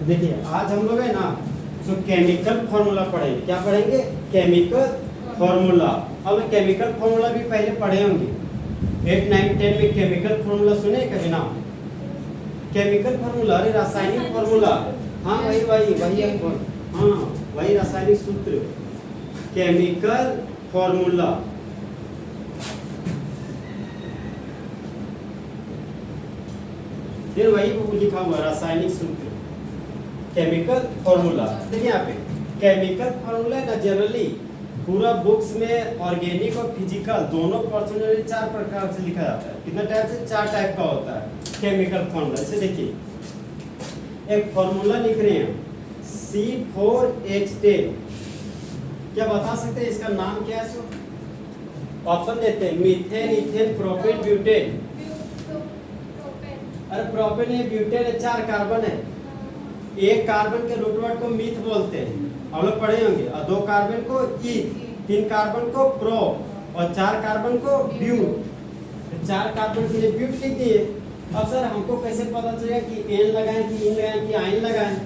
देखिए आज हम लोग है ना जो केमिकल फॉर्मूला पढ़ेंगे, क्या पढ़ेंगे? Chemical formula. अब केमिकल फॉर्मूला भी पहले पढ़े होंगे 8, 9, 10 में। केमिकल फॉर्मूला सुने कभी ना? केमिकल फॉर्मूला, अरे रासायनिक फॉर्मूला। हाँ वही वही वही है। हाँ वही रासायनिक सूत्र, केमिकल फॉर्मूला। फिर वही लिखा हुआ रासायनिक सूत्र, केमिकल फॉर्मूला। देखिए यहाँ पे केमिकल फॉर्मूला ना जनरली पूरा बुक्स में ऑर्गेनिक और फिजिकल दोनों पोर्शन में 4 प्रकार से लिखा जाता है। कितना टाइप से? 4 टाइप का होता है केमिकल फॉर्मूला। जैसे देखिए एक फॉर्मूला लिख रहे हैं C4H10, क्या बता सकते हैं इसका नाम क्या है? ऑप्शन देते हैं, मीथेन, इथेन, प्रोपेन, ब्यूटेन। अरे प्रोपेन है, ब्यूटेन है, 4 कार्बन है। एक कार्बन के रूट वर्ड को मीथ बोलते हैं, हम लोग पढ़े होंगे। और 2 कार्बन को ईथ, 3 कार्बन को प्रो और 4 कार्बन को ब्यूट। 4 कार्बन के लिए ब्यूट लिख दिए। अब सर हमको कैसे पता चलेगा कि एन लगाएं कि इन लगाएं कि आइन लगाएं?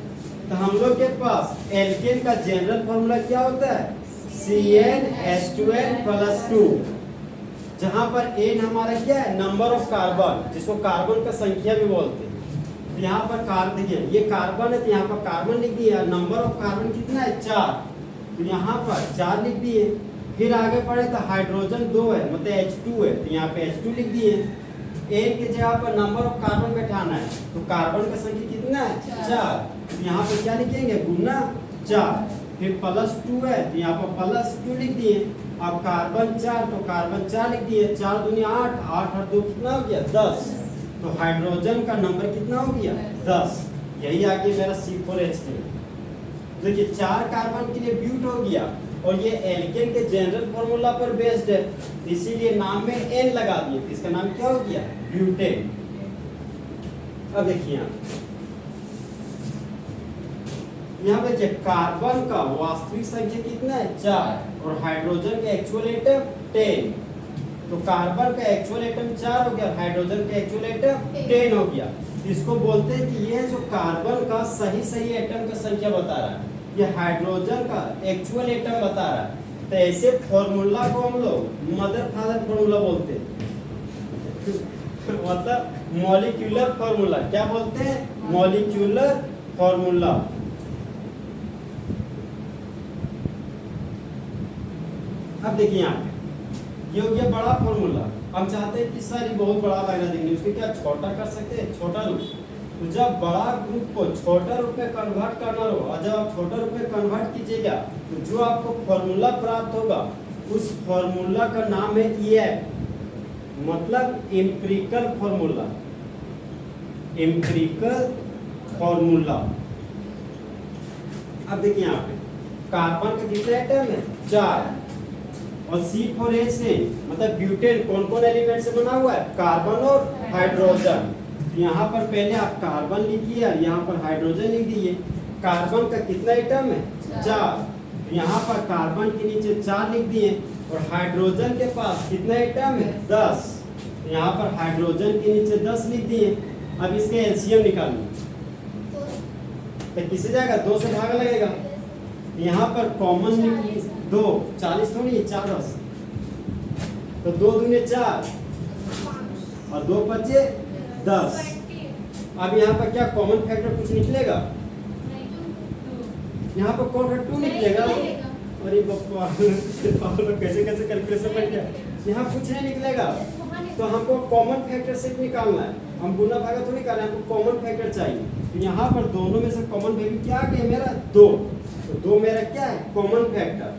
तो हम लोग के पास एल्केन का जनरल फॉर्मूला क्या होता है? CnH2n+2, जहां पर एन हमारा क्या है? नंबर ऑफ कार्बन, जिसको कार्बन का संख्या भी बोलते हैं। यहाँ पर कार्बन देखिए, ये कार्बन है तो यहाँ पर कार्बन लिख दिया। नंबर ऑफ कार्बन कितना है? 4, तो यहाँ पर 4 लिख दिए। फिर आगे बढ़े तो हाइड्रोजन 2 है, मतलब H2 है, तो यहाँ पे H2 लिख दिए। एन के जगह पर नंबर ऑफ कार्बन बैठाना है, तो कार्बन का संख्या कितना है? 4, तो यहाँ पे क्या लिखेंगे? गुना 4। फिर +2 है, तो यहाँ पर +2 लिख दिए। अब कार्बन 4, तो कार्बन 4 लिख दिए। 4 दूनी 8, 8 और 2 कितना हो गया? 10। तो हाइड्रोजन का नंबर कितना हो गया? 10। यही आ गया मेरा C4H10। देखिए 4 कार्बन के लिए ब्यूट हो गया, और ये एल्केन के जनरल फॉर्मूला पर बेस्ड है, इसीलिए नाम में N लगा दिए। इसका नाम क्या हो गया? ब्यूटेन। अब देखिए यहाँ पे देखिए कार्बन का वास्तविक संख्या कितना है? 4, और हाइड्रोजन का एक्चुअल एटम 10। तो कार्बन का एक्चुअल एटम 4 हो गया, हाइड्रोजन का एक्चुअल एटम 10 हो गया। इसको बोलते हैं कि ये जो कार्बन का सही एटम का संख्या बता रहा है, ये हाइड्रोजन का एक्चुअल एटम बता रहा है। तो ऐसे फॉर्मूला को हम लोग मदर फादर फॉर्मूला बोलते हैं, मतलब मॉलिक्यूलर फॉर्मूला। क्या बोलते हैं? Molecular formula. अब देखिए यहाँ पे ये हो गया बड़ा फॉर्मूला। हम चाहते हैं कि सर ये बहुत बड़ा लग रहा है, उसको क्या छोटा कर सकते हैं? छोटा रूप। तो जब बड़ा ग्रुप को छोटा रूप में कन्वर्ट करना हो, और जब आप छोटा रूप में कन्वर्ट कीजिएगा तो जो आपको फॉर्मूला प्राप्त होगा उस फॉर्मूला का नाम है EF, मतलब एम्पिरिकल फॉर्मूला। Empirical formula. अब देखिए यहाँ पे कार्बन का कितना एटम है? 4, और C4H10 मतलब ब्यूटेन कौन कौन एलिमेंट से बना हुआ है? कार्बन और हाइड्रोजन। यहाँ पर पहले आप कार्बन लिखिए और यहाँ पर हाइड्रोजन लिख दीजिए। कार्बन का कितना एटम है? 4, यहाँ पर कार्बन के नीचे 4 लिख दिए, और हाइड्रोजन के पास कितना एटम है? 10, यहाँ पर हाइड्रोजन के नीचे 10 लिख दिए। अब इसके एलसीएम निकालिए, तो किसी जाएगा? 2 से भाग लगेगा। यहाँ पर कॉमन 2, 40 थोड़ी 4 10, तो 2 दूनी 4 और 2 बचे 10। अब यहाँ पर क्या कॉमन फैक्टर कुछ निकलेगा? यहाँ पर कौन सा 2 निकलेगा? अरे बप्पा कैसे कैसे कैलकुलेशन बन गया? यहाँ कुछ नहीं निकलेगा, तो हमको कॉमन फैक्टर से निकालना है। हम गुना भागा थोड़ी करना है, हमको कॉमन फैक्टर चाहिए। तो यहाँ पर दोनों में से कॉमन वैल्यू क्या आ गया मेरा? 2। तो 2 मेरा क्या है? Common factor.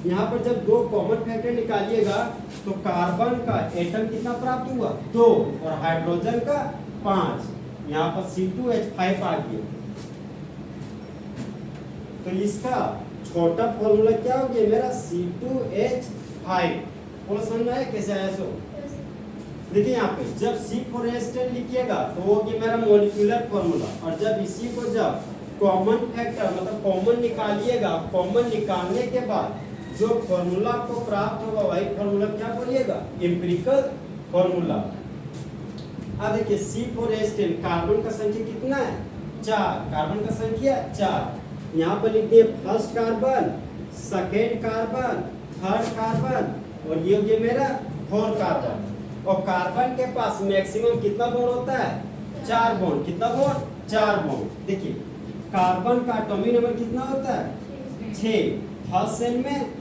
यहाँ पर जब 2 कॉमन फैक्टर निकालिएगा तो कार्बन का एटम कितना प्राप्त हुआ? 2, और हाइड्रोजन का 5। यहाँ पर C2H5 आ गया। तो इसका छोटा फॉर्मूला क्या हो गया मेरा? C2H5। बोलो समझ आया कैसे आया? सो देखिए यहाँ पे जब C4H10 लिखिएगा तो वो कि मेरा मॉलिक्यूलर फॉर्मूला, और जब इसी को जब कॉमन फैक्टर मतलब कॉमन निकालिएगा, कॉमन निकालने के बाद जो फॉर्मूला आपको प्राप्त होगा वही फॉर्मूला क्या बोलिएगा? Empirical formula. अब देखिए C4H10 कार्बन का संख्या कितना है? चार, कार्बन का संख्या 4। यहाँ पर लिखते हैं first carbon, second carbon, third carbon और ये हो गया मेरा फोर्थ कार्बन। और कार्बन के पास मैक्सिमम कितना बॉन्ड होता है? 4 बॉन्ड। कितना बॉन्ड? 4 बॉन्ड। देखिए कार्बन का एटॉमिक नंबर कितना होता है? 6। फर्स्ट शेल में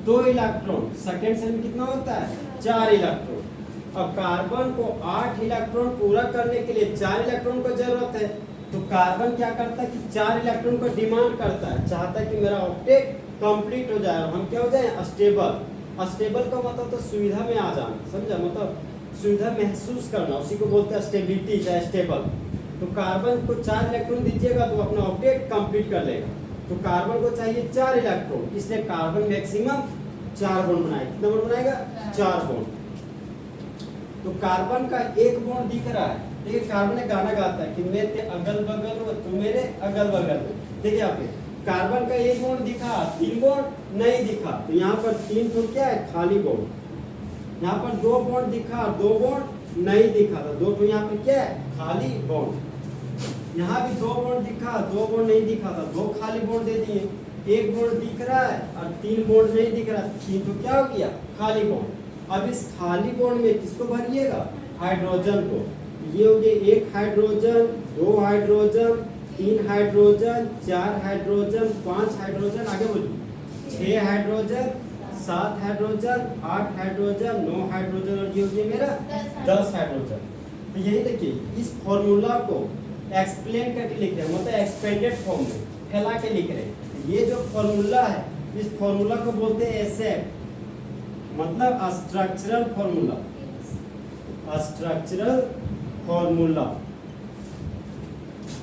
2 इलेक्ट्रॉन, सेकेंड शेल में कितना होता है? 4 इलेक्ट्रॉन। अब कार्बन को 8 इलेक्ट्रॉन पूरा करने के लिए 4 इलेक्ट्रॉन को जरूरत है। तो कार्बन क्या करता है कि 4 इलेक्ट्रॉन को डिमांड करता है, चाहता है कि मेरा ऑक्टेट कंप्लीट हो जाए और हम क्या हो जाए? स्टेबल। स्टेबल का मतलब तो सुविधा में आ जाना, समझा? मतलब सुविधा महसूस करना, उसी को बोलते हैं स्टेबिलिटी या स्टेबल। तो कार्बन को 4 इलेक्ट्रॉन दीजिएगा तो अपना ऑक्टेट कंप्लीट कर लेगा। तो कार्बन को चाहिए 4 इलेक्ट्रॉन, इसलिए कार्बन मैक्सिमम 4 बॉन्ड बनाएगा। कितना बॉन्ड बनाएगा? 4 बॉन्ड। तो कार्बन का एक बॉन्ड दिख रहा है। देखिए कार्बन एक गाना गाता है कि मैं तेरे अगल बगल हो, तू मेरे अगल बगल हो। देखिए यहाँ पे कार्बन का एक बॉन्ड दिखा, 3 बॉन्ड नहीं दिखा। तो यहाँ पर 3 तो क्या है? खाली बॉन्ड। यहाँ पर 2 बॉन्ड दिखा, 2 बॉन्ड नहीं दिखा। तो 2 तो यहाँ पर क्या है? खाली बॉन्ड। यहाँ भी 2 बॉन्ड दिखा, 2 बॉन्ड नहीं दिखा था, 2 खाली बॉन्ड दे दिए। 1 बॉन्ड दिख रहा है और 3 बॉन्ड नहीं दिख रहा, 3 तो क्या हो गया? खाली बॉन्ड। अब इस खाली बॉन्ड में किसको भरिएगा? हाइड्रोजन को। ये हो गया 1 hydrogen, 2 hydrogen, 3 hydrogen, 4 hydrogen, 5 hydrogen, आगे बोलिए 6 हाइड्रोजन, 7 हाइड्रोजन, 8 हाइड्रोजन, 9 हाइड्रोजन और ये हो गया मेरा 10 हाइड्रोजन। तो यही देखिए इस फॉर्मूला को एक्सप्लेन करके लिख रहे हैं, मतलब एक्सपेंडेड फॉर्म में फैला के लिख रहे हैं। ये जो फॉर्मूला है, इस फॉर्मूला को बोलते हैं एसेट, मतलब स्ट्रक्चरल फॉर्मूला। Structural formula.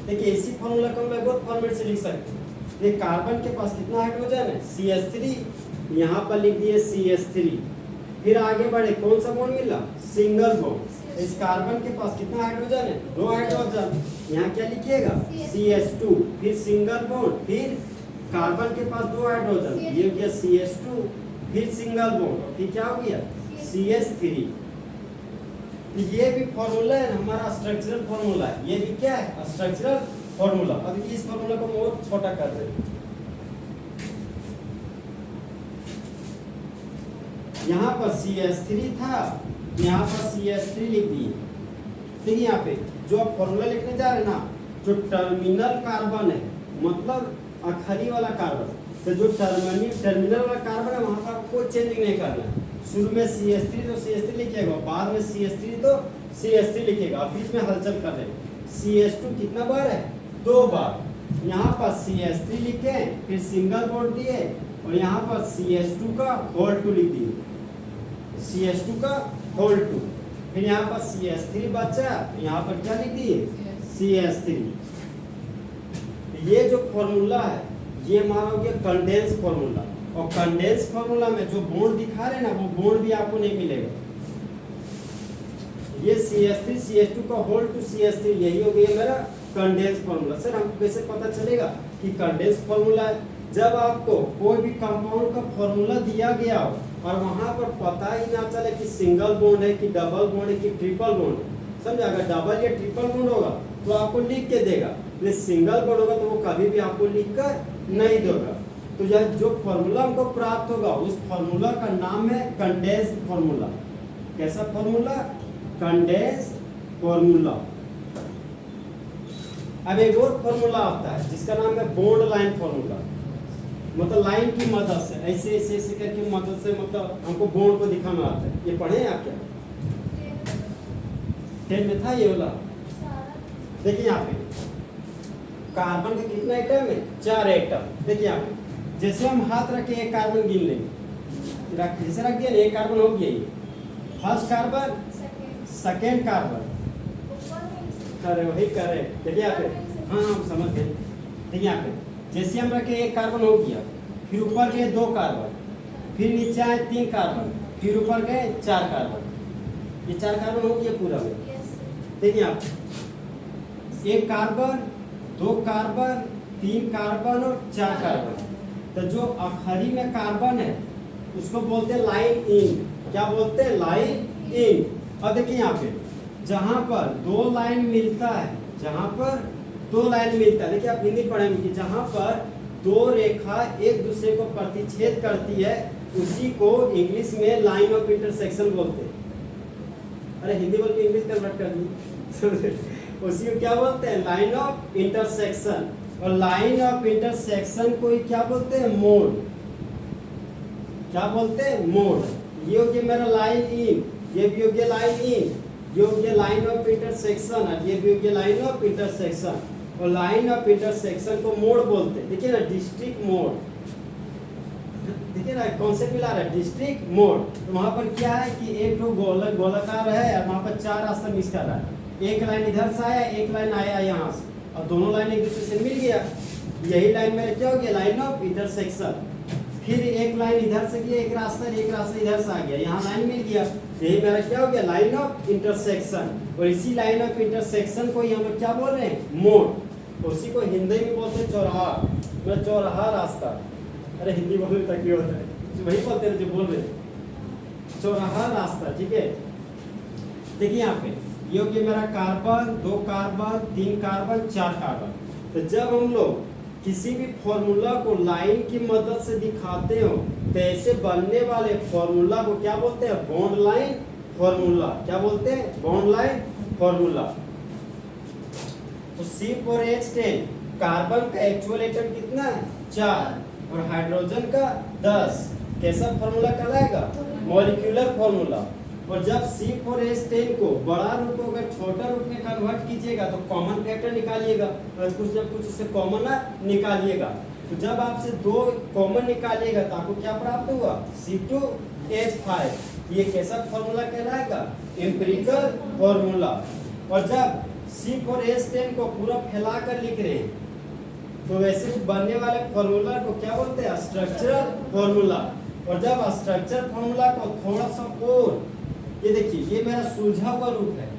देखिए इसी फॉर्मूला को हम बहुत फॉर्मेट से लिख सकते हैं। ये कार्बन के पास कितना हाइड्रोजन है? CH3। यहाँ पर लिख दिए CH3। फिर आगे बढ़े, कौन सा बॉन्ड मिला? Single bond. इस कार्बन के पास कितना हाइड्रोजन है? 2 हाइड्रोजन। यहाँ क्या लिखिएगा? CH2। फिर सिंगल बॉन्ड, फिर कार्बन के पास 2 हाइड्रोजन, ये हो गया CH2। फिर सिंगल बॉन्ड, फिर क्या हो गया? CH3। तो ये भी फॉर्मूला है हमारा, स्ट्रक्चरल फॉर्मूला है। ये भी क्या है? Structural formula. अब इस फॉर्मूला को बहुत छोटा कर दे। यहाँ पर CH3 था, यहाँ पर CH3 लिख दिए। देखिए यहाँ पे जो आप फॉर्मूला लिखने जा रहे हैं ना, जो टर्मिनल कार्बन है, मतलब आखिरी वाला कार्बन, तो जो टर्मिनल वाला कार्बन है वहां पर आपको कोई चेंजिंग नहीं करना है। शुरू में CH3 तो CH3 लिखिएगा, बाद में CH3 तो CH3 लिखिएगा, बीच में हलचल कर देंगे। CH2 कितना बार है? 2 बार। यहाँ पर CH3 लिखे, फिर सिंगल बॉन्ड दिए और यहाँ पर CH2 का होल 2 लिख दिए, CH2 का होल 2। फिर यहाँ पर CH3 बचा, यहाँ पर क्या लिख दिए? CH3। ये जो फॉर्मूला है ये हमारा हो गया कंडेंस फॉर्मूला। और कंडेंस फॉर्मूला में जो बॉन्ड दिखा रहे हैं ना, वो बॉन्ड भी आपको नहीं मिलेगा। ये CH3 CH2 का होल 2 CH3, यही हो गया मेरा कंडेंस फॉर्मूला। सर हमको कैसे पता चलेगा कि कंडेंस फॉर्मूला है? जब आपको कोई भी कंपाउंड का फॉर्मूला दिया गया हो और वहां पर पता ही ना चले कि सिंगल बॉन्ड है कि डबल बॉन्ड है कि ट्रिपल बॉन्ड है, समझा? अगर डबल या ट्रिपल बॉन्ड होगा तो आपको लिख के देगा, लेकिन सिंगल बॉन्ड होगा तो वो कभी भी आपको लिख कर नहीं देगा। तो यह जो फॉर्मूला हमको प्राप्त होगा उस फॉर्मूला का नाम है कंडेंस फॉर्मूला। कैसा फॉर्मूला? Condense formula. अब एक और फॉर्मूला आता है जिसका नाम है बॉन्ड लाइन फॉर्मूला। मतलब लाइन की मदद से ऐसे ऐसे ऐसे करके मदद से मतलब हमको बॉन्ड को दिखाना आता है। ये पढ़े आप क्या? 10 में था ये वाला। देखिए यहाँ पे कार्बन के कितना एटम है? 4 एटम। देखिए यहाँ पे जैसे हम हाथ रखे एक कार्बन गिन लेंगे, जैसे रख दिया एक कार्बन हो गया, ये फर्स्ट कार्बन, सेकेंड कार्बन, करे वही करे। देखिए यहाँ पे, हाँ हम समझ गए। देखिए यहाँ पे जैसे हम रखे एक कार्बन हो गया, फिर ऊपर गए 2 कार्बन, फिर नीचे आए 3 कार्बन, फिर ऊपर गए 4 कार्बन। ये 4 कार्बन हो गया पूरा में। देखिए आप, एक कार्बन, 2 कार्बन, 3 कार्बन और 4 कार्बन। तो जो आखिरी में कार्बन है उसको बोलते हैं लाइन इन। क्या बोलते हैं? Line in. अब देखिए यहाँ पे जहाँ पर 2 लाइन मिलता है, जहाँ पर दो लाइन मिलता है। देखिए आप हिंदी पढ़ेंगे कि जहां पर दो रेखा एक दूसरे को प्रतिच्छेद करती है उसी को इंग्लिश में लाइन ऑफ इंटरसेक्शन बोलते हैं। अरे हिंदी बोल के इंग्लिश कन्वर्ट कर दी उसी को क्या बोलते हैं? Line of intersection. और लाइन ऑफ इंटरसेक्शन को ही क्या बोलते हैं? मोड। क्या बोलते हैं? मोड। ये हो गया मेरा लाइन इन, ये भी हो गया लाइन इन, ये हो गया लाइन ऑफ इंटरसेक्शन और ये भी हो गया लाइन ऑफ इंटरसेक्शन। और लाइन ऑफ इंटरसेक्शन को मोड बोलते हैं। देखिए ना डिस्ट्रिक्ट मोड, देखिए ना कॉन्सेप्ट मिला रहा है डिस्ट्रिक्ट मोड। तो वहां पर क्या है कि एक तो गोलाकार है और वहां पर चार रास्ता मिस कर रहा है। एक लाइन इधर से आया, एक लाइन आया यहाँ से, और दोनों लाइन एक दूसरे से मिल गया। यही लाइन मेरा क्या हो गया? Line of intersection. फिर एक लाइन इधर से गया, एक रास्ता इधर से आ गया, यहाँ लाइन मिल गया। यही मेरा क्या हो गया? Line of intersection. और इसी लाइन ऑफ इंटरसेक्शन को ही हम लोग क्या बोल रहे हैं? मोड। उसी को हिंदी में बोलते हैं चौराहा, मतलब चौराहा रास्ता। अरे हिंदी बोलने तक भी होता है, वही बोलते हैं जो बोल रहे हैं, चौराहा रास्ता। ठीक है, देखिए यहाँ पे ये हो गया मेरा कार्बन, दो कार्बन, तीन कार्बन, चार कार्बन। तो जब हम लोग किसी भी फॉर्मूला को लाइन की मदद से दिखाते हो तो ऐसे बनने वाले फॉर्मूला को क्या बोलते हैं? Bond line formula. क्या बोलते हैं? Bond line formula. तो C4H10 कार्बन का एक्चुअल एटम कितना है? 4 और हाइड्रोजन का 10। कैसा फॉर्मूला कहलाएगा? Molecular formula. और जब C4H10 को बड़ा रूप को अगर छोटा रूप में कन्वर्ट कीजिएगा तो कॉमन फैक्टर निकालिएगा, और कुछ जब कुछ उससे कॉमन निकालिएगा। तो जब आपसे दो कॉमन निकालिएगा तो आपको क्या प्राप्त हुआ? C2H5। ये कैसा फॉर्मूला कहलाएगा? Empirical formula. और जब C4H10 को पूरा फैला कर लिख रहे हैं तो वैसे बनने वाले फॉर्मूला को क्या बोलते हैं? Structural formula. और जब स्ट्रक्चर फॉर्मूला को थोड़ा सा और, ये देखिए ये मेरा सुलझा हुआ रूप है,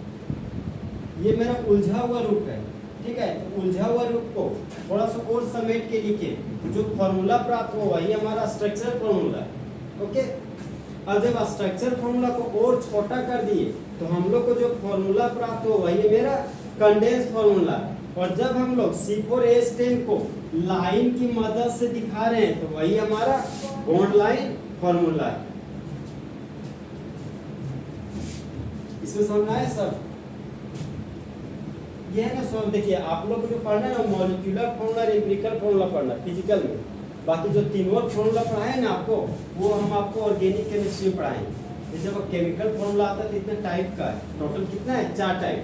ये मेरा उलझा हुआ रूप है। ठीक है, तो उलझा हुआ रूप को थोड़ा सा और समेट के लिखे जो फॉर्मूला प्राप्त हुआ वही हमारा स्ट्रक्चर फॉर्मूला है। ओके, अब जब स्ट्रक्चर फॉर्मूला को और छोटा कर दिए तो हम लोग को जो फॉर्मूला प्राप्त हुआ वही मेरा कंडेंस फॉर्मूला। और जब हम लोग C4H10 को लाइन की मदद से दिखा रहे हैं तो वही हमारा बॉन्ड लाइन फॉर्मूला है। इसमें समझ आया सब? ये है ना सब। देखिए आप लोग को जो पढ़ना है ना मॉलिक्यूलर फॉर्मूला, एम्पिरिकल फॉर्मूला पढ़ना फिजिकल में। बाकी जो तीन और फॉर्मूला पढ़ाए ना आपको, वो हम आपको ऑर्गेनिक केमिस्ट्री में पढ़ाएंगे। जैसे वो केमिकल फॉर्मूला आता है कितने टाइप का है? टोटल कितना है? 4 टाइप।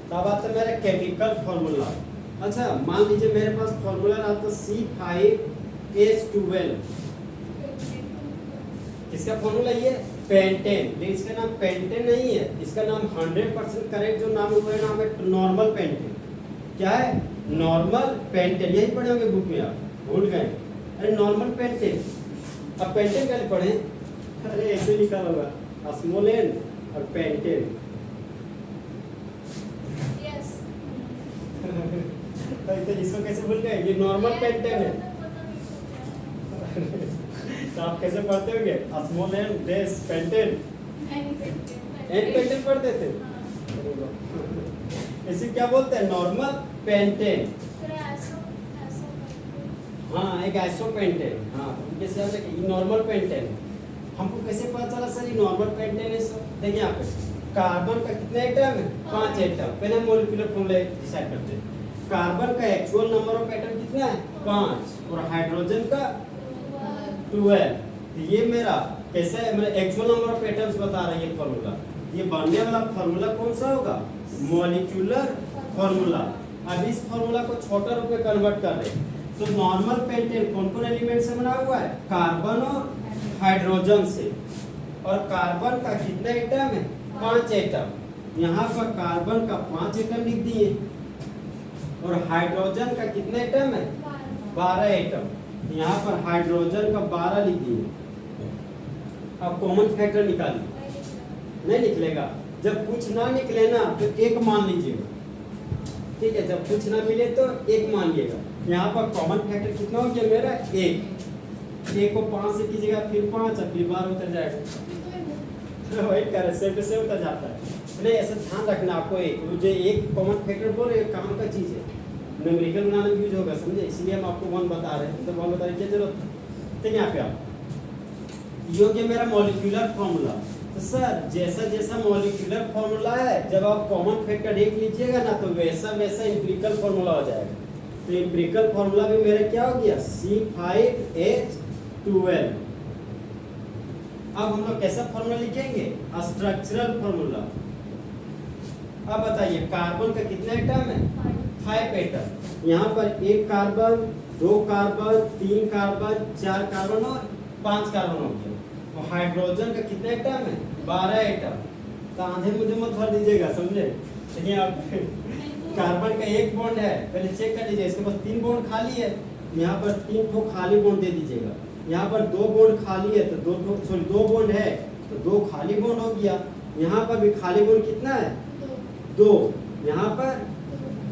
अब आता है मेरा केमिकल फॉर्मूला। अच्छा मान लीजिए मेरे पास फॉर्मूला आता C5H12। किसका फॉर्मूला? ये पेंटेन। लेकिन इसका नाम पेंटेन नहीं है, इसका नाम 100% करेक्ट जो नाम हुआ है नाम है नॉर्मल पेंटेन। क्या है? Normal pentane. यही पढ़े होंगे बुक में, आप भूल गए। अरे नॉर्मल पेंटेन। अब पेंटेन कैसे पढ़े? अरे ऐसे लिखा होगा स्मॉल एन और पेंटेन। तो इसको कैसे भूल गए? ये नॉर्मल पेंटेन है। तो आप कैसे पढ़ते होंगे? स्मॉल एन डेस पेंटेन, एन पेंटेन पढ़ते थे। इसे क्या बोलते हैं? Normal pentane. हाँ एक आइसोपेंटेन। हाँ कैसे आता है? ये नॉर्मल पेंटेन। हमको कैसे पता चला सर ये नॉर्मल पेंटेन है? देखिए यहाँ पे कार्बन का कितने एटम है? 5 एटम। पहले मॉलिक्यूलर फॉर्मूला डिसाइड करते हैं। कार्बन का एक्चुअल नंबर ऑफ एटम कितना है? 5 और हाइड्रोजन का 12। तो ये मेरा कैसा है? मेरा एक्चुअल नंबर ऑफ एटम्स बता रहा है ये फॉर्मूला। ये बनने वाला फॉर्मूला कौन सा होगा? Molecular formula. अब इस फॉर्मूला को छोटा रूप में कन्वर्ट कर रहे हैं। तो नॉर्मल पेंटेन कौन कौन एलिमेंट से बना हुआ है? कार्बन और हाइड्रोजन से। और कार्बन का कितना एटम है? 5 एटम। यहाँ पर कार्बन का 5 एटम लिख दिए और हाइड्रोजन का कितना एटम है? 12 एटम। यहाँ पर हाइड्रोजन का 12 लिख दिए। अब कॉमन फैक्टर निकालिए। नहीं निकलेगा। जब कुछ ना निकले ना तो 1 मान लीजिएगा। ठीक है, जब कुछ ना मिले तो 1 मान लीजिएगा। यहाँ पर कॉमन फैक्टर कितना हो गया मेरा? 1। एक को 5 से कीजिएगा, फिर 5 और फिर 12 उतर जाएगा। वही कर सेम टू सेम उतर जाता है। नहीं, ऐसा ध्यान रखना आपको, जो एक कॉमन फैक्टर बोल रहे काम का चीज़ है, न्यूमेरिकल बनाने में यूज होगा, समझे? इसलिए हम आपको 1 बता रहे हैं, तो 1 बता रहे क्या जरूरत है। ठीक है, यहाँ पे आप ये हो गया मेरा मॉलिक्यूलर फॉर्मूला। तो सर जैसा जैसा मॉलिक्यूलर फॉर्मूला है, जब आप कॉमन फैक्टर एक लीजिएगा ना, तो वैसा वैसा एम्पिरिकल फॉर्मूला हो जाएगा। तो एम्पिरिकल फॉर्मूला भी मेरा क्या हो गया, C5H12। अब हम लोग कैसा फॉर्मूला लिखेंगे, स्ट्रक्चरल फॉर्मूला। अब बताइए कार्बन का कितना एटम है, 5 एटम। यहाँ पर 1 कार्बन, 2 कार्बन, 3 कार्बन, 4 कार्बन और 5 कार्बन हो गया। और हाइड्रोजन का कितना एटम है, 12 एटम। तो आधे मुझे मत भर दीजिएगा, समझे? देखिए आप कार्बन का 1 बॉन्ड है, पहले चेक कर लीजिए, इसके पास 3 बॉन्ड खाली है, यहाँ पर 3 ठो खाली बॉन्ड दे दीजिएगा। यहाँ पर 2 बॉन्ड खाली है तो 2 बॉन्ड है तो 2 खाली बॉन्ड हो गया। यहाँ पर भी खाली बॉन्ड कितना है, 2। यहाँ पर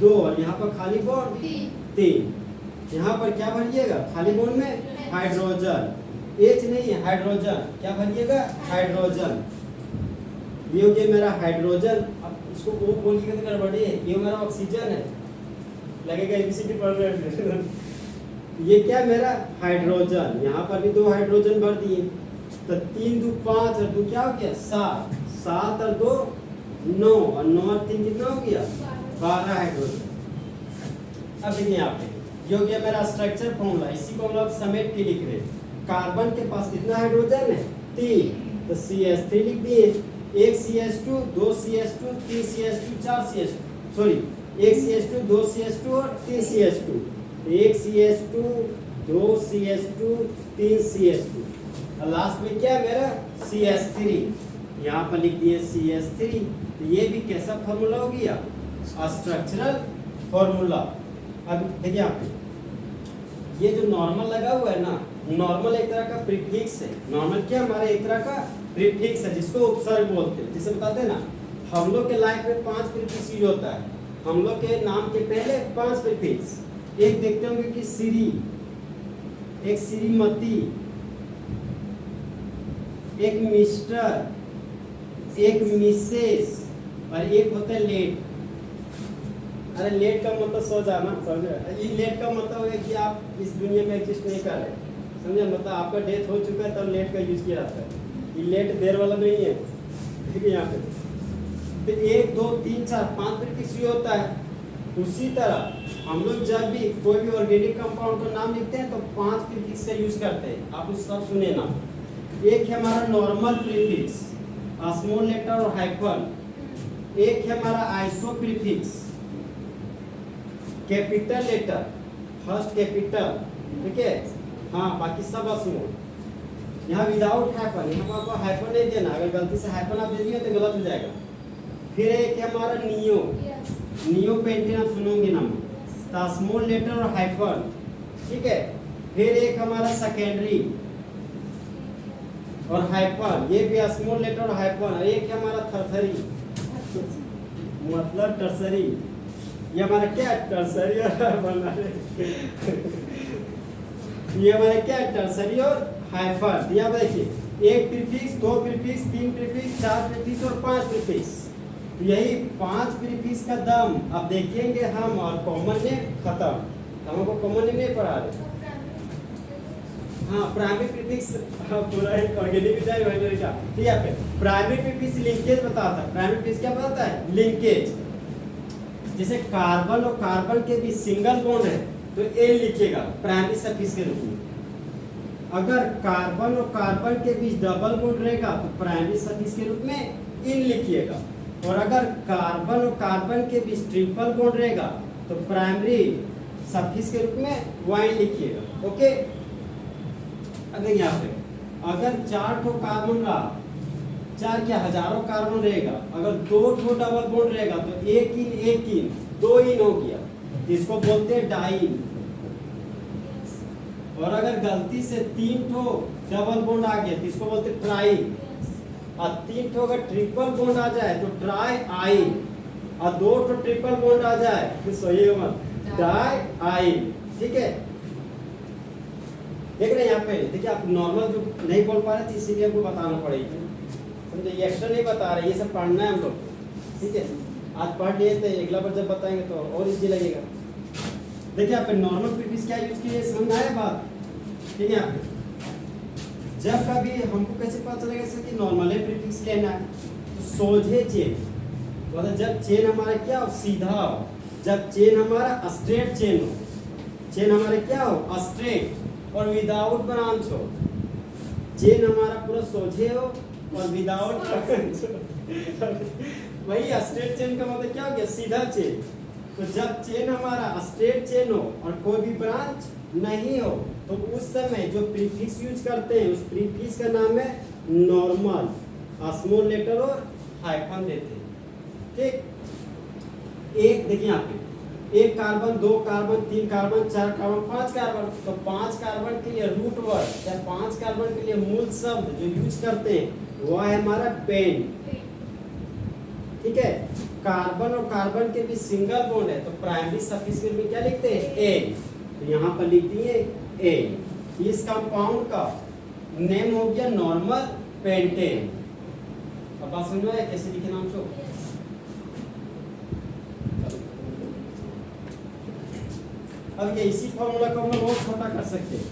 2 और यहाँ पर खाली बॉन्ड 3। यहाँ पर क्या भरिएगा, खाली बॉन्ड में हाइड्रोजन, H नहीं है हाइड्रोजन, क्या भरिएगा, हाइड्रोजन। ये हो गया मेरा हाइड्रोजन। अब इसको O बोलिएगा तो गड़बड़ी है, ये मेरा ऑक्सीजन है, लगेगा ABCD पढ़ रहे हैं। ये क्या मेरा हाइड्रोजन, यहाँ पर भी 2 हाइड्रोजन भर दिए, तो 3 2 5 और 2 क्या हो गया, 7। 7 और 2 9 और 9 और 3 कितना हो गया, 12 हाइड्रोजन। अब देखिए यहाँ पे ये हो गया मेरा स्ट्रक्चर फॉर्मूला। इसी को हम लोग समेट के लिख रहे हैं। कार्बन के पास कितना हाइड्रोजन है, 3, तो CH3 लिख दिए। 1 CH2, 2 CH2, 3 CH2, 4 CH2, sorry 1 CH2, 2 CH2 और 3 CH2। 1 CH2, 2 CH2, 3 CH2 और लास्ट में क्या मेरा CH3, यहाँ पर लिख दिए CH3। तो ये भी कैसा फॉर्मूला हो गया, स्ट्रक्चरल फॉर्मूला। अब देखिए यहाँ पे ये जो नॉर्मल लगा हुआ है ना, नॉर्मल एक तरह का प्रीफिक्स है। नॉर्मल क्या हमारा एक तरह का प्रीफिक्स है, जिसको उपसर्ग बोलते हैं। जिसे बताते हैं ना, हम लोग के लाइफ में 5 प्रीफिक्स यूज होता है। हम लोग के नाम के पहले 5 प्रीफिक्स, एक देखते होंगे कि श्री, एक श्रीमती, एक मिस्टर, एक मिसेस और एक होता है लेट। अरे लेट का मतलब सो जाना, समझे? ये लेट का मतलब है कि आप इस दुनिया में एग्जिस्ट नहीं कर रहे, समझे? मतलब आपका डेथ हो चुका है तब लेट का यूज किया जाता है। ये लेट देर वाला नहीं है। ठीक है, यहाँ पे तो 1 2 3 4 5 प्रीफिक्स यूज होता है। उसी तरह हम लोग जब भी कोई भी ऑर्गेनिक कंपाउंड का नाम लिखते हैं तो 5 प्रीफिक्स का यूज करते हैं। आप उस सब सुने ना। एक है हमारा नॉर्मल प्रीफिक्स, स्मॉल लेटर और हाइफन। एक है हमारा ISO prefix, capital letter, first capital, ठीक है, हाँ, बाकी सब स्मॉल। यहाँ विदाउट हाइफन, यहाँ पर आपको हाइफन नहीं देना। अगर गलती से हाइफन आप दे दिए तो गलत हो जाएगा। फिर एक है हमारा नियो, नियो पेंटेन आप सुनोगे नाम, तो स्मॉल लेटर और हाइफन, ठीक है। फिर एक हमारा सेकेंडरी और हाइफन, ये भी स्मॉल लेटर और हाइफन। और एक है हमारा थरथरी, मतलब टर्सरी। ये हमारा क्या टर्सरी और बना ये हमारा क्या टर्सरी और हाइफन। यहाँ देखिए 1 प्रीफिक्स, 2 प्रीफिक्स, 3 प्रीफिक्स, 4 प्रीफिक्स और 5 प्रीफिक्स। यही 5 प्रीफिक्स का दम अब देखेंगे हम, और कॉमन ने खत्म। हमको कॉमन नहीं पढ़ा रहे। हाँ, प्राइमरी प्रीफिक्स पूरा ऑर्गेनिक जाए वही का, ठीक है। फिर प्राइमरी प्रीफिक्स लिंकेज बताता है। प्राइमरी प्रीफिक्स क्या बताता है, लिंकेज। जैसे कार्बन और कार्बन के बीच सिंगल बॉन्ड है तो एन लिखिएगा प्राइमरी सफिक्स के रूप में। अगर कार्बन और कार्बन के बीच डबल बॉन्ड रहेगा तो प्राइमरी सफिक्स के रूप में इन लिखिएगा। और अगर कार्बन और कार्बन के बीच ट्रिपल बॉन्ड रहेगा तो प्राइमरी सफिक्स के रूप में वाइन लिखिएगा। ओके, अगर यहाँ पे अगर 4 ठो कार्बन रहा, 4 क्या हजारों कार्बन रहेगा, अगर 2 ठो डबल बॉन्ड रहेगा तो एक इन 2 इन हो गया, इसको बोलते हैं डाइन। और अगर गलती से 3 ठो डबल बॉन्ड आ गया तो इसको बोलते हैं ट्राइन। और 3 ठो अगर ट्रिपल बॉन्ड आ जाए तो ट्राई आइन। और 2 ठो ट्रिपल बॉन्ड आ जाए तो सोइएगा मत, डाई आइन, ठीक है। देख रहे हैं यहाँ पे, देखिए आप नॉर्मल जो नहीं बोल पा रहे थे इसीलिए आपको बताना पड़ेगा, समझे, ये एक्स्ट्रा नहीं बता रहे, ये सब पढ़ना है हम लोग को, ठीक है। आज पढ़ लिए थे, अगला बार जब बताएंगे तो और इजी लगेगा। देखिए यहाँ पे नॉर्मल प्रीफिक्स क्या यूज किए, समझ आया बात, ठीक है। यहाँ पे जब कभी हमको कैसे पता चलेगा सर कि नॉर्मल प्रीफिक्स लेना है, तो सोझे चेन, मतलब जब चेन हमारा क्या हो, सीधा हो, जब चेन हमारा स्ट्रेट चेन हो, चेन हमारे क्या हो, स्ट्रेट और विदाउट ब्रांच हो, चेन हमारा पूरा सोझे हो और विदाउट ब्रांच हो। वही स्ट्रेट चेन का मतलब क्या हो गया, सीधा चेन। तो जब चेन हमारा स्ट्रेट चेन हो और कोई भी ब्रांच नहीं हो, तो उस समय जो प्रीफिक्स यूज करते हैं उस प्रीफिक्स का नाम है नॉर्मल, स्मॉल लेटर और हाइफन देते हैं, ठीक। एक देखिए यहाँ पे, एक कार्बन, दो कार्बन, तीन कार्बन, चार कार्बन, पांच कार्बन, तो पांच कार्बन के लिए रूट वर्ड या पांच कार्बन के लिए मूल शब्द जो यूज करते हैं वह है हमारा पेन, ठीक है। कार्बन और कार्बन के भी सिंगल बॉन्ड है, तो प्राइमरी सफिक्स में क्या लिखते हैं, ए, तो यहाँ पर लिख दिए ए। इस कंपाउंड का नेम हो गया नॉर्मल पेंटेन। अब बात समझ में आया कैसे लिखे नाम से। अब ये इसी फॉर्मूला को हम लोग बहुत छोटा कर सकते हैं,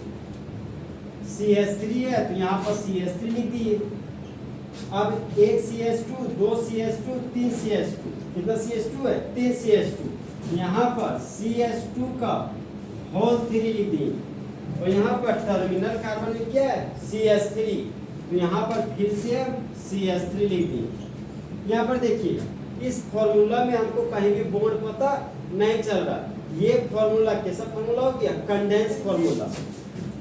CH3 है तो यहाँ पर CH3 लिख दिए। अब एक CH2, दो CH2, तीन CH2, कितना CH2 है, 3 CH2, यहाँ पर CH2 का होल 3 लिख दिए, और यहाँ पर टर्मिनल कार्बन में क्या है, CH3, तो यहाँ पर फिर से हम CH3 लिख दिए। यहाँ पर देखिए इस फॉर्मूला में हमको कहीं भी बॉन्ड पता नहीं चल रहा, ये फॉर्मूला कैसा फॉर्मूला हो गया, कंडेंस फॉर्मूला,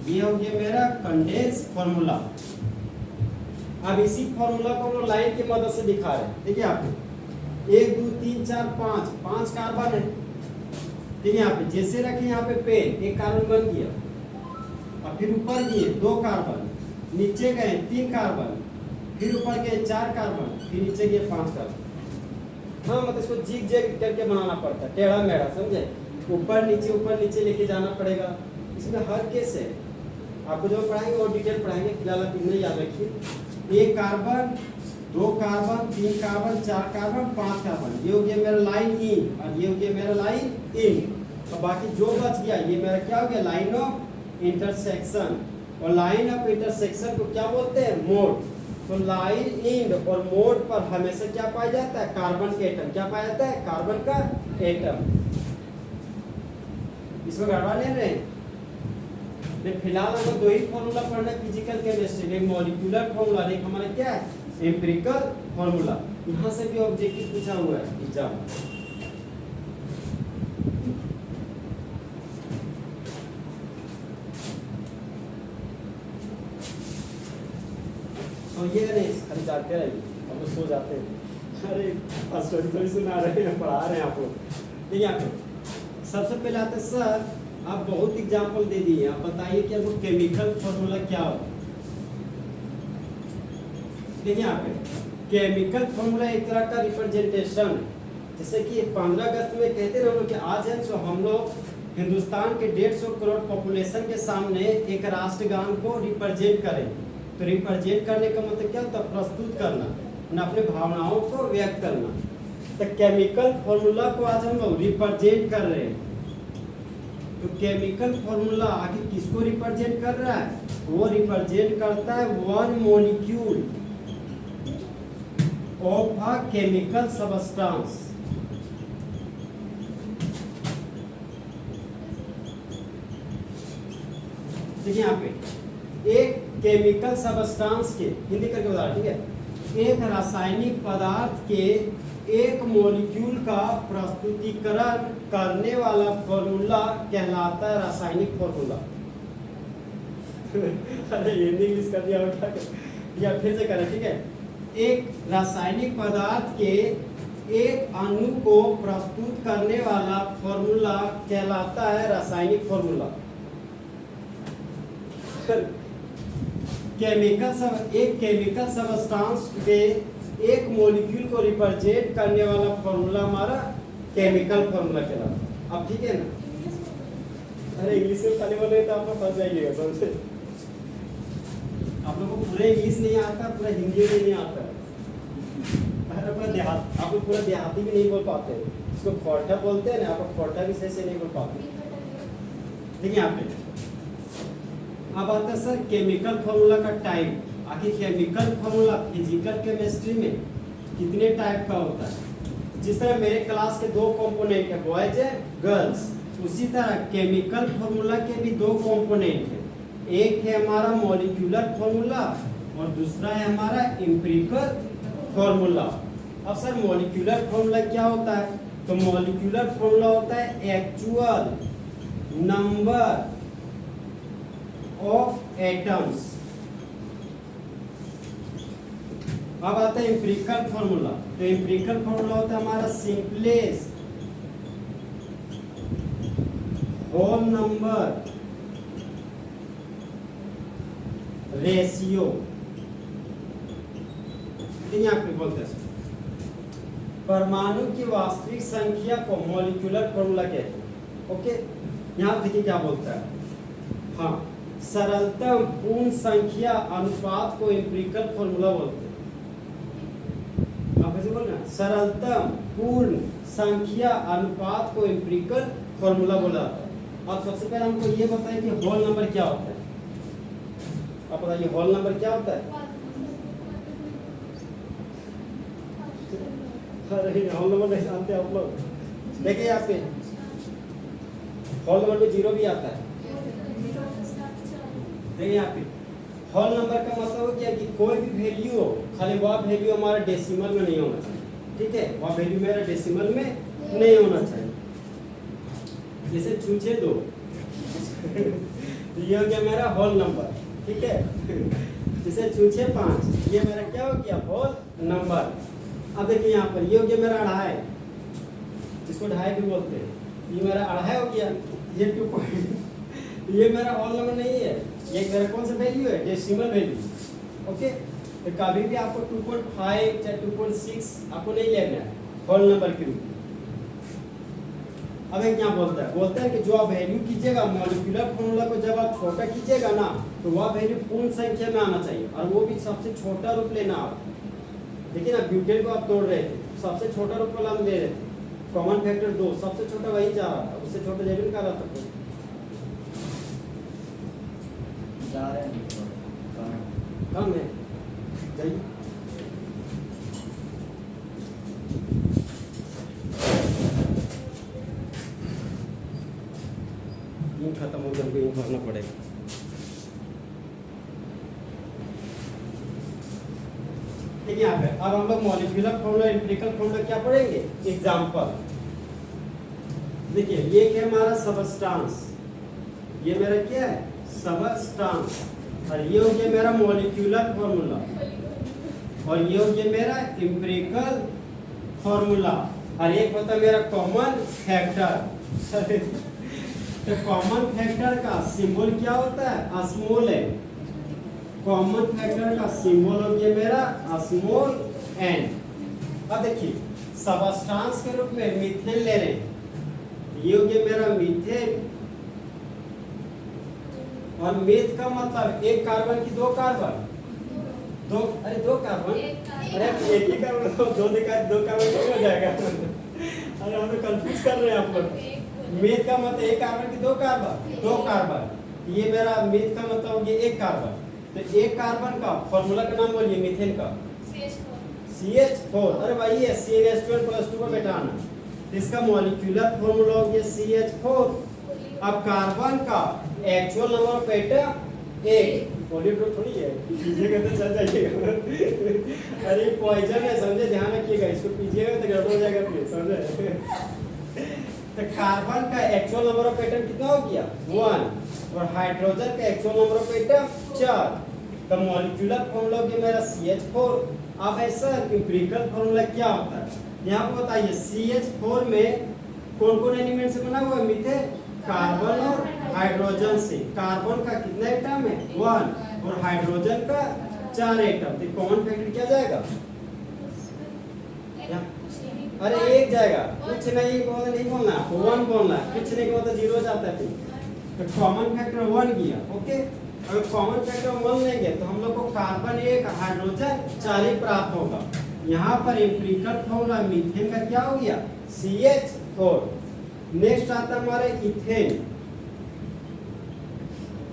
ये हो गया मेरा कंडेंस फॉर्मूला। अब इसी फॉर्मूला को हम लोग लाइन की मदद से दिखा रहे हैं, देखिए आप 1 2 3 4 5, 5 कार्बन है, ठीक है। यहाँ पे जैसे रखे यहाँ पे पेन, एक कार्बन बन गया, और फिर ऊपर गए 2 कार्बन, नीचे गए 3 कार्बन, फिर ऊपर गए 4 कार्बन, फिर नीचे गए 5 कार्बन। हाँ मतलब इसको जिग जैग करके बनाना पड़ता है, टेढ़ा मेढ़ा, समझे, ऊपर नीचे लेके जाना पड़ेगा। इसमें हर केस है, आपको जो पढ़ाएंगे वो डिटेल पढ़ाएंगे, फिलहाल आप इतना याद रखिए। एक carbon, 2 carbon, 3 carbon, 4 carbon, 5 carbon, ये हो गया मेरा लाइन इन, और ये हो गया मेरा लाइन इन। तो बाकी जो बच गया ये मेरा क्या हो गया, लाइन ऑफ इंटरसेक्शन, और लाइन ऑफ इंटरसेक्शन को क्या बोलते हैं, मोड। तो लाइन इन और मोड पर हमेशा क्या पाया जाता है, कार्बन के एटम, क्या पाया जाता है, कार्बन का एटम। इसमें गड़बड़ नहीं रहे, फिलहाल हमको दो ही फॉर्मूला पढ़ना है फिजिकल केमिस्ट्री, एक मॉलिक्यूलर फॉर्मूला, एक हमारा क्या है, एम्पिरिकल फॉर्मूला। यहाँ से भी ऑब्जेक्टिव पूछा हुआ है एग्जाम। तो ये नहीं खाली जाते रहिए, हम लोग सो जाते हैं, अरे स्टोरी थोड़ी सुना रहे हैं, पढ़ा रहे हैं आप लोग। देखिए यहाँ पे सबसे पहले आते हैं सर, आप बहुत एग्जाम्पल दे दिए, आप बताइए कि आपको केमिकल फॉर्मूला क्या हो। देखिए यहाँ पे केमिकल फॉर्मूला एक तरह का रिप्रेजेंटेशन है, जैसे कि 15 अगस्त में कहते रहो कि आज है सो हम लोग हिंदुस्तान के 150 करोड़ पॉपुलेशन के सामने एक राष्ट्रगान को रिप्रेजेंट करें। तो रिप्रेजेंट करने का मतलब क्या होता है, प्रस्तुत करना, अपने भावनाओं को व्यक्त करना। तो केमिकल फॉर्मूला को आज हम लोग रिप्रेजेंट कर रहे हैं। तो केमिकल फॉर्मूला आगे किसको रिप्रेजेंट कर रहा है, वो रिप्रेजेंट करता है 1 molecule of a chemical substance. देखिए यहाँ पे एक केमिकल सबस्टेंस के, हिंदी करके बता रहा, ठीक है, एक रासायनिक पदार्थ के एक मॉलिक्यूल का प्रस्तुतिकरण करने वाला फॉर्मूला कहलाता है रासायनिक फॉर्मूला। अरे हिंदी इंग्लिश कर दिया क्या, या फिर से करें, ठीक है। एक रासायनिक पदार्थ के एक अणु को प्रस्तुत करने वाला फॉर्मूला कहलाता है रासायनिक फॉर्मूला। एक केमिकल सबस्टेंस के एक मॉलिक्यूल को रिप्रेजेंट करने वाला फॉर्मूला हमारा केमिकल फॉर्मूला कहलाता है। अब ठीक है ना, अरे इंग्लिश में खाली बोले तो आप फंस जाइएगा समझे। आप लोगों को पूरा इंग्लिश नहीं आता, पूरा हिंदी भी नहीं आता, पूरा देहात, आप लोग पूरा देहाती भी नहीं बोल पाते, इसको खोटा बोलते हैं ना, आप खोटा भी सही से नहीं बोल पाते। देखिए यहाँ पे अब आता है सर केमिकल फॉर्मूला का टाइप। आखिर केमिकल फॉर्मूला फिजिकल केमिस्ट्री में कितने टाइप का होता है? जिस तरह मेरे क्लास के दो कंपोनेंट है, बॉयज है गर्ल्स, उसी तरह केमिकल फॉर्मूला के भी दो कंपोनेंट है। एक है हमारा मॉलिक्यूलर फॉर्मूला और दूसरा है हमारा एम्पिरिकल फॉर्मूला। अब सर मॉलिक्यूलर फॉर्मूला क्या होता है? तो मॉलिक्यूलर फॉर्मूला होता है एक्चुअल नंबर ऑफ एटम्स। अब आता है एम्पिरिकल फॉर्मूला। तो एम्पिरिकल फॉर्मूला होता है हमारा सिंपलेस्ट होल नंबर रेशियो। यहाँ पे बोलते हैं परमाणु की वास्तविक संख्या को मॉलिक्यूलर फॉर्मूला कहते हैं। ओके, यहाँ देखिए क्या बोलता है। हाँ, सरलतम पूर्ण संख्या अनुपात को एम्पिरिकल फॉर्मूला बोलते हैं। आप ऐसे बोल रहे हैं, सरलतम पूर्ण संख्या अनुपात को एम्पिरिकल फॉर्मूला बोला जाता है। अब सबसे पहले हमको ये बताएं कि होल नंबर क्या होता है। आप बताइए होल नंबर क्या होता है? अरे होल नंबर नहीं जानते आप लोग? देखिए यहाँ पे होल नंबर में जीरो भी आता है। देखिए यहाँ पे होल नंबर का मतलब क्या कि कोई भी वैल्यू हो, खाली वह वैल्यू हमारा डेसिमल में नहीं होना चाहिए। ठीक है, वह वैल्यू मेरा डेसिमल में नहीं होना चाहिए। जैसे छूछे दो ये हो गया मेरा होल नंबर। ठीक है, जैसे छूछे 5, ये मेरा क्या हो गया? Whole number. अब देखिए यहाँ पर ये हो गया मेरा अढ़ाई, जिसको ढाई भी बोलते हैं। ये मेरा अढ़ाई हो गया, ये 2 ये मेरा होल नंबर नहीं है, ये मेरा कौन सा वैल्यू है? Decimal value. ओके, तो कभी भी आपको 2.5 या 2.6 आपको नहीं लेना है होल नंबर के रूप में। अब एक यहाँ बोलते हैं कि जो आप वैल्यू कीजिएगा मॉलिक्यूलर फॉर्मूला को, जब आप छोटा कीजिएगा ना तो वह वैल्यू पूर्ण संख्या में आना चाहिए, और वो भी सबसे छोटा रूप लेना। आप देखिए ना, ब्यूटेन को आप तोड़ रहे थे, सबसे छोटा रूप वाला हम ले रहे थे, कॉमन फैक्टर 2, सबसे छोटा वही जा रहा था, उससे छोटा जरूर कर रहा था। कम है, जाइए। इंक खत्म हो गया, हमको इंक भरना पड़ेगा। देखिए यहाँ पे अब हम लोग मॉलिक्यूलर फॉर्मूला एम्पिरिकल फॉर्मूला क्या पढ़ेंगे? एग्जांपल देखिए, ये क्या हमारा सबस्टांस, ये मेरा क्या है? सबस्टांस। और ये हो गया मेरा मॉलिक्यूलर फॉर्मूला, और ये हो गया मेरा एम्पिरिकल फॉर्मूला। और एक होता है मेरा कॉमन फैक्टर। तो कॉमन फैक्टर का सिंबल क्या होता है? स्मॉल है। कॉमन फैक्टर का सिंबल हो गया मेरा स्मॉल एन। अब देखिए सबस्टांस के रूप में मीथेन ले रहे हैं, ये हो गया मेरा मीथेन। और मीथ का मतलब एक कार्बन की दो कार्बन, दो, अरे दो कार्बन, अरे एक ही कार्बन, दो कार्बन हो जाएगा। अरे हम तो कंफ्यूज कर रहे हैं आप लोग। मीथ का मतलब एक कार्बन की दो कार्बन, दो कार्बन, ये मेरा मीथ का मतलब हो गया एक कार्बन। तो एक कार्बन का फॉर्मूला का नाम बोलिए मीथेन का, CH4। अरे भाई ये CH2+2 को बैठाना, इसका मॉलिक्यूलर फॉर्मूला हो गया CH4। अब कार्बन का actual number of atom 1, poly group थोड़ी है, पीजिएगा तो चल जाइएगा। अरे पॉइजन है, समझे, ध्यान रखिएगा, इसको पीजिएगा तो गड़बड़ हो जाएगा फिर, समझे। तो कार्बन का एक्चुअल नंबर ऑफ एटम कितना हो गया? 1, और हाइड्रोजन का एक्चुअल नंबर ऑफ एटम 4। तो मॉलिक्यूलर फॉर्मूला हो गया मेरा CH4। अब ऐसा एम्पिरिकल फॉर्मूला क्या होता है? यहाँ पर बताइए CH4 में कौन कौन एलिमेंट से बना हुआ है? मीथेन, कार्बन और हाइड्रोजन से। कार्बन का कितना एटम है? 1, और हाइड्रोजन का 4 एटम। तो कॉमन फैक्टर क्या जाएगा? अरे एक जाएगा, कुछ नहीं बोलना, 1 बोलना, कुछ नहीं मतलब 0 जाता है। तो कॉमन फैक्टर 1 गया। ओके, अगर कॉमन फैक्टर 1 लेंगे तो हम लोग को कार्बन 1 हाइड्रोजन 4 ही प्राप्त होगा। यहाँ पर एम्पिरिकल फॉर्मूला मीथेन का क्या हो गया, CH4। नेक्स्ट आता है हमारे इथेन।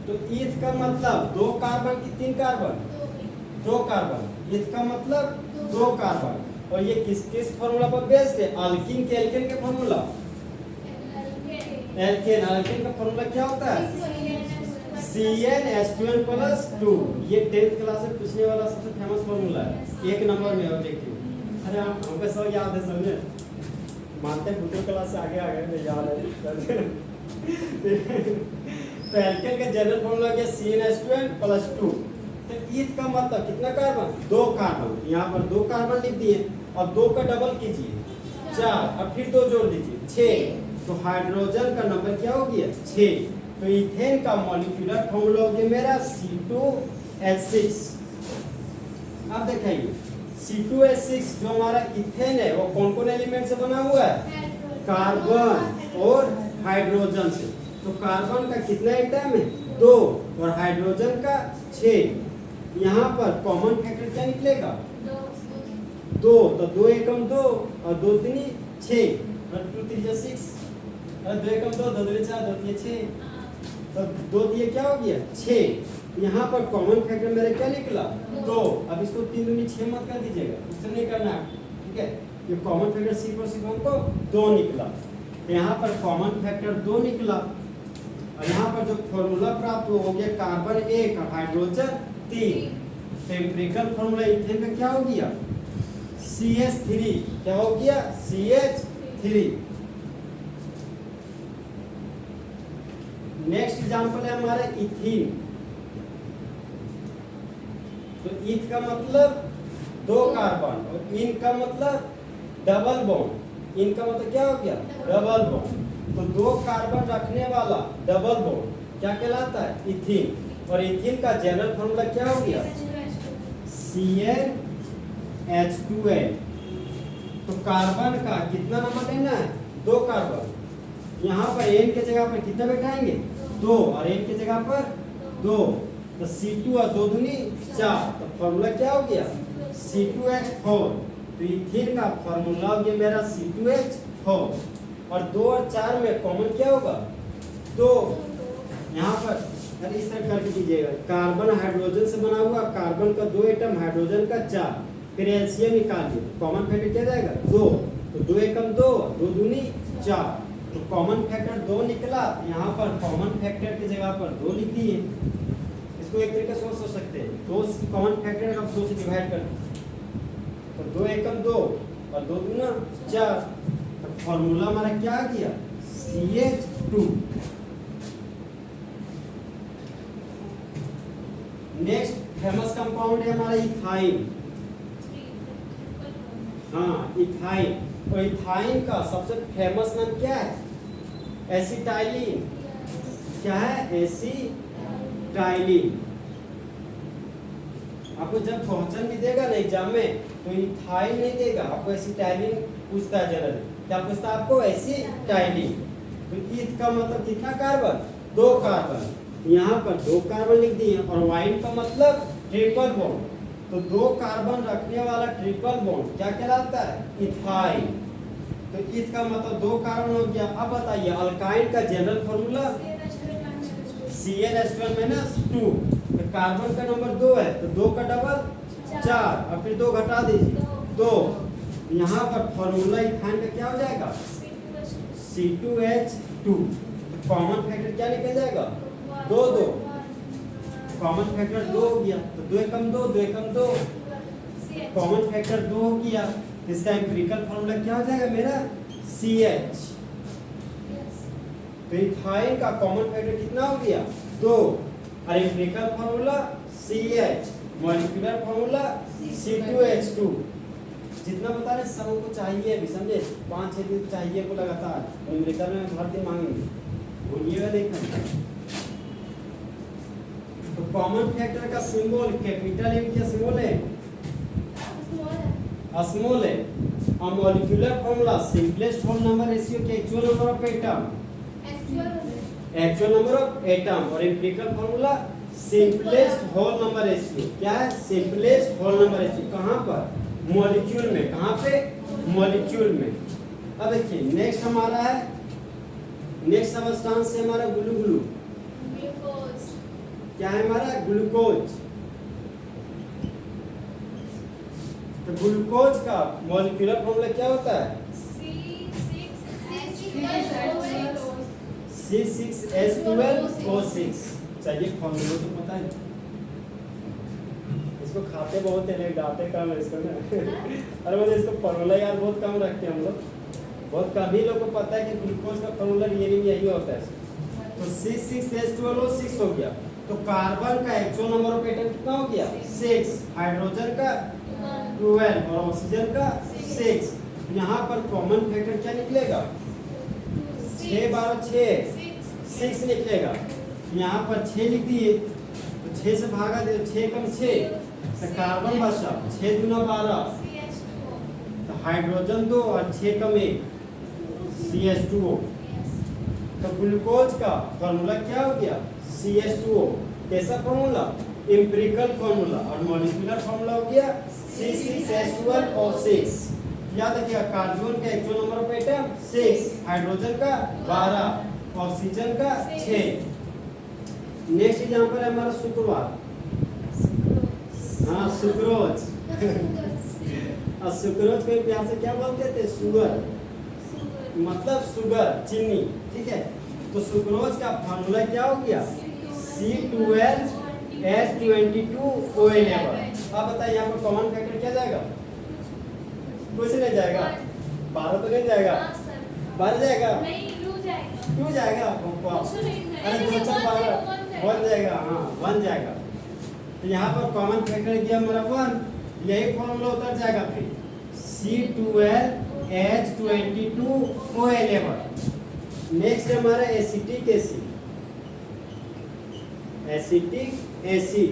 तो ईथ का मतलब 2 कार्बन की 3 कार्बन, 2 कार्बन। ईथ का मतलब 2 कार्बन। और ये किस किस फॉर्मूला पर बेस्ड है, अल्कीन के एल्केन के फॉर्मूला, एल्केन। अल्केन का फॉर्मूला क्या होता है, CnH2n+2। ये 10th क्लास में पूछने वाला सबसे फेमस फॉर्मूला है, 1 नंबर में ऑब्जेक्टिव। अरे हमको सब याद है, समझे, मानते हैं बुद्ध क्लास से आगे आ गए, मैं याद है। तो एल्केन का जनरल फॉर्मूला क्या, CnH2n+2। तो ईथ का मतलब कितना कार्बन, 2 कार्बन। यहाँ पर 2 कार्बन लिख दिए और 2 का डबल कीजिए 4 और फिर 2 जोड़ दीजिए 6। तो हाइड्रोजन का नंबर क्या हो गया, 6। तो इथेन का मॉलिक्यूलर फॉर्मूला हो गया मेरा C2H6। अब देखिए C2H6 जो हमारा इथेन है वो कौन कौन एलिमेंट से बना हुआ है, कार्बन और हाइड्रोजन से। तो कार्बन का कितना एटम है, 2, और हाइड्रोजन का 6। यहाँ पर कॉमन फैक्टर क्या निकलेगा, 2। तो 2 एकम 2 और 2 तीनी 6 और 2 3 6 और 2 एकम 2 2 2 4 2 3 6। तो 2 दिए क्या हो गया, 6। यहाँ पर कॉमन फैक्टर मेरा क्या निकला, 2। अब इसको 3 दूनी 6 मत कर दीजिएगा, उससे नहीं करना है, ठीक है। ये कॉमन फैक्टर सी पर सी को 2 निकला। तो यहाँ पर कॉमन फैक्टर 2 निकला। और यहाँ पर जो फॉर्मूला प्राप्त हो गया कार्बन 1 और हाइड्रोजन 3। तो एम्पिरिकल फॉर्मूला इथेन का क्या हो गया, CH3। क्या हो गया, CH3। नेक्स्ट एग्जांपल है हमारा इथीन। तो ईथ का मतलब 2 कार्बन और इन का मतलब डबल बॉन्ड। इन का मतलब क्या हो गया, डबल बॉन्ड। तो 2 कार्बन रखने वाला डबल बॉन्ड क्या कहलाता है, इथीन। और इथीन का जनरल फॉर्मूला क्या हो गया, CnH2n। तो कार्बन का कितना नंबर लेना है, 2 कार्बन। यहाँ पर n के जगह पर कितना बैठाएंगे, 2, और n के जगह पर 2। तो C2 और 2 दूनी 4। तो फॉर्मूला क्या हो गया, C2H4। तो इथीन का फॉर्मूला हो गया मेरा C2H4। और 2 और 4 में कॉमन क्या होगा, 2। यहाँ पर अरे इस तरह करके कीजिएगा, कार्बन हाइड्रोजन से बना हुआ, कार्बन का 2 एटम, हाइड्रोजन का 4। फिर एलसीएम निकालिए, कॉमन फैक्टर क्या जाएगा, 2। तो 2 एकम 2 2 दूनी 4। तो कॉमन फैक्टर 2 निकला। यहाँ पर कॉमन फैक्टर की जगह पर 2 लिख दिए। इसको एक तरीके से सोच सकते हैं, 2 कॉमन फैक्टर का 2 से डिवाइड कर दीजिए। तो 2 एकम 2 और 2 दूना 4। तो फॉर्मूला हमारा क्या आ गया, CH2। नेक्स्ट फेमस कंपाउंड है हमारा इथाइन। हाँ, इथाइन। और इथाइन का सबसे फेमस नाम क्या है, एसिटाइलिन। क्या है, एसिटाइलिन। आपको जब क्वेश्चन भी देगा ना एग्जाम में तो इथाइन नहीं देगा, आपको एसिटाइलिन पूछता है जनरल। क्या पूछता है आपको, एसिटाइलिन। तो ईथ का मतलब कितना कार्बन, 2 कार्बन। यहाँ पर 2 कार्बन लिख दिए। और वाइन का मतलब ट्रिपल बॉन्ड। तो 2 कार्बन रखने वाला ट्रिपल बॉन्ड क्या कहलाता है, इथाइन। तो ईथ का मतलब 2 कार्बन हो गया। अब बताइए अल्काइन का जनरल फॉर्मूला CnH2n-2। तो कार्बन का नंबर 2 है तो 2 का डबल 4 और फिर 2 घटा दीजिए 2। यहाँ पर फॉर्मूला इथाइन का क्या हो जाएगा, C2H2। तो कॉमन फैक्टर क्या निकल जाएगा, 2 2। कॉमन फैक्टर 2 हो गया। तो 2 एकम 2 2 एकम 2, कॉमन फैक्टर 2 हो गया। इसका एम्पिरिकल फॉर्मूला क्या हो जाएगा मेरा, CH। तो इथाइन का कॉमन फैक्टर कितना हो गया, 2। और empirical formula CH, molecular formula C2H2। जितना बता रहे सब को चाहिए भी, समझे, 5-6 दिन चाहिए को लगातार। और एम्पिरिकल में हर दिन मांगेंगे, भूलिएगा देखना। तो कॉमन फैक्टर का सिंबल कैपिटल M क्या सिंबल है, स्मॉल है। और molecular formula simplest whole number ratio के actual number of atom, actual number of atom. और empirical formula simplest whole number ratio क्या है? सिंपलेस्ट होल नंबर रेशियो कहाँ पर? मॉलिक्यूल में। कहाँ पे? मॉलिक्यूल में। अब देखिए नेक्स्ट हमारा है, नेक्स्ट सब्सटेंस है हमारा ग्लूकोज। क्या है हमारा? ग्लूकोज। तो ग्लूकोज का मॉलिक्यूलर फॉर्मूला क्या होता है? C6H12O6। चाहिए फॉर्मूला तो पता है, इसको खाते बहुत है, डालते कम है इसको ना। अरे मतलब इसको फॉर्मूला यार बहुत कम रखते हैं हम लोग, बहुत कम ही लोग को पता है कि ग्लूकोज का फॉर्मूला यही होता है। तो C6H12O6 हो गया। तो कार्बन का एक्चुअल नंबर ऑफ एटम कितना हो गया? 6। हाइड्रोजन का 12 और ऑक्सीजन का 6। यहाँ पर कॉमन फैक्टर क्या निकलेगा? 6 12 6 निकलेगा। यहाँ पर 6 लिख दिए तो 6 से भागा दे, 6 कम 6 तो कार्बन बचा, 6 दूना 12 तो हाइड्रोजन 2 और 6 कम 1 CH2O। तो ग्लूकोज का फॉर्मूला क्या हो गया? CH2O। कैसा फॉर्मूला? Empirical formula. और मॉलिक्यूलर फॉर्मूला हो गया C6H12O6। याद रखिएगा कार्बन का actual number of atom 6, hydrogen का 12, ऑक्सीजन का 6। नेक्स्ट एग्जांपल है हमारा शुक्रवार। हाँ सुक्रोज। और सुक्रोज को प्यार से क्या बोलते थे? शुगर, मतलब शुगर, चीनी। ठीक है, तो सुक्रोज का फॉर्मूला क्या हो गया? C12H22O11। अब बताइए यहाँ पर कॉमन फैक्टर क्या जाएगा? कुछ नहीं जाएगा, 12 तो नहीं जाएगा, 12 जाएगा, 2 जाएगा, अरे 2 4 12 1 जाएगा। हाँ 1 जाएगा। तो यहाँ पर कॉमन फैक्टर दिया हमारा 1, यही फॉर्मूला उतर जाएगा फिर C12H22O11। नेक्स्ट हमारा एसिटिक एसिड। एसिटिक एसिड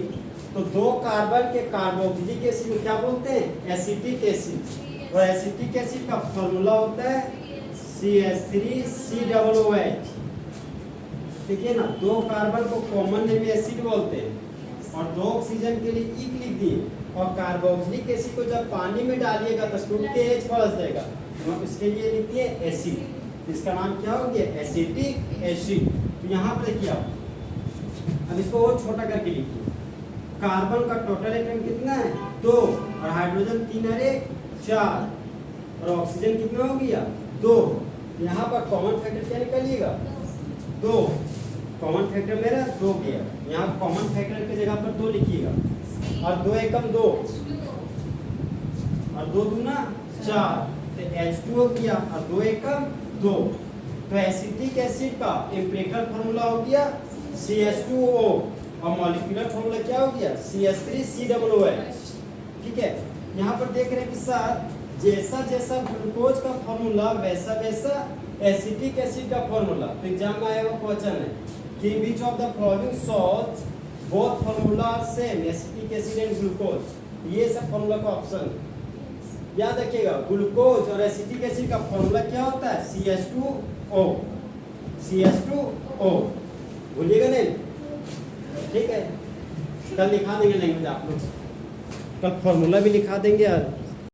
तो 2 कार्बन के कार्बोक्सिलिक एसिड को क्या बोलते हैं? Acetic acid. और एसिटिक एसिड का फॉर्मूला होता है CH3COOH। ठीक है ना, 2 कार्बन को कॉमन नेम एसिड बोलते हैं और 2 ऑक्सीजन के लिए इक लिख दिए। और कार्बोक्सिलिक एसिड को जब पानी में डालिएगा तो टूट के H फंस जाएगा, तो इसके लिए लिख दिए एसिड। इसका नाम क्या हो गया? Acetic acid. तो यहाँ पर देखिए आप, अब इसको और छोटा करके लिखिए। कार्बन का टोटल एटम कितना है? 2 और हाइड्रोजन 3 और 1 4 और ऑक्सीजन कितना हो गया? 2। यहाँ पर कॉमन फैक्टर क्या निकालिएगा? 2। कॉमन फैक्टर मेरा 2 गया। यहाँ कॉमन फैक्टर की जगह पर 2 लिखिएगा और 2 एकम 2 और 2 दूना 4 तो H2O किया और 2 एकम 2। तो एसिटिक एसिड का एम्पिरिकल फॉर्मूला हो गया CH2O और मॉलिक्यूलर फॉर्मूला क्या हो गया? CH3COOH। ठीक है, यहाँ पर देख रहे हैं कि सर जैसा जैसा ग्लूकोज का फॉर्मूला वैसा वैसा एसिटिक एसिड का फॉर्मूला। तो एग्जाम में आया हुआ क्वेश्चन है कि which of the following salts both formula same acetic acid and glucose. ये सब फॉर्मूला का ऑप्शन याद रखिएगा। ग्लूकोज और एसिटिक एसिड का फॉर्मूला क्या होता है? CH2O। CH2O भूलिएगा नहीं, ठीक है। कल लिखा देंगे लैंग्वेज आप लोग, कल फॉर्मूला भी लिखा देंगे यार।